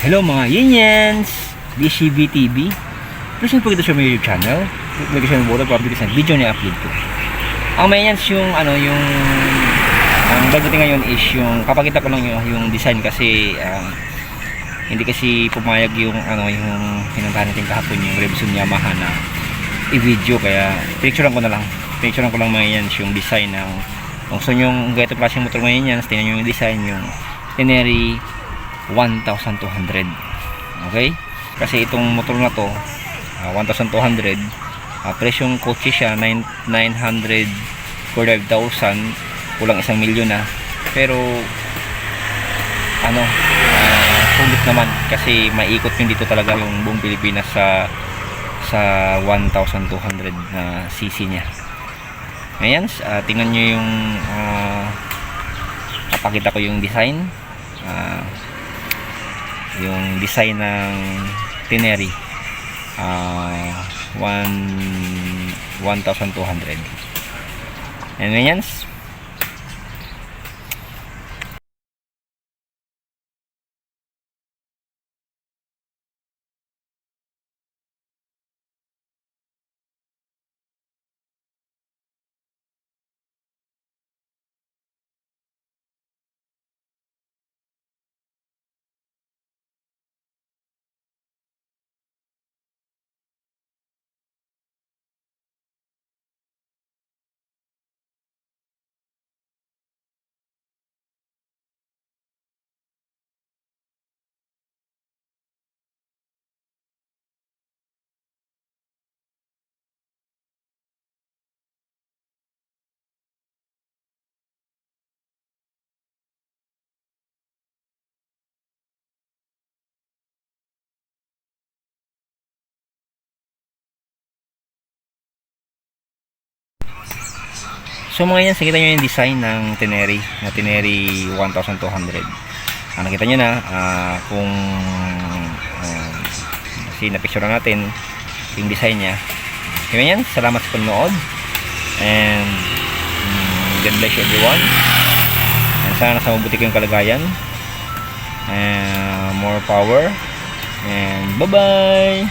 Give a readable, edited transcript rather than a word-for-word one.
Hello mga Yinians! DCB TV. Please don't forget to share my YouTube channel. Like share mo para update sa video na i-upload ko. Ang mga Yinians yung ang dagdating ngayon is yung papakita ko lang yung design kasi hindi kasi pumayag yung yung pinuntahan natin kahapon yung Revson Yamaha na i-video, kaya picturean ko lang mga Yinians yung design ng kung saan yung ganito klaseng motor mga Yinians. Tingnan nyo yung design, yung Tenere 1,200. Okay, kasi itong motor na to 1,200, presyong kotse siya 945,000, kulang 1 milyon na, pero sulit naman kasi maikot yun dito talaga yung buong Pilipinas sa 1,200 na cc nya. Ngayon tingnan nyo yung kapakita ko yung design, yung design ng Tenere 1,200. And ngayon so mga yan, nakita nyo yung design ng Tenere 1,200. Nakita nyo na kung kasi napicture natin yung design nya. Kaya yan, salamat sa panonood and God bless everyone, and sana nasa mabuti kayong kalagayan, and more power, and bye bye.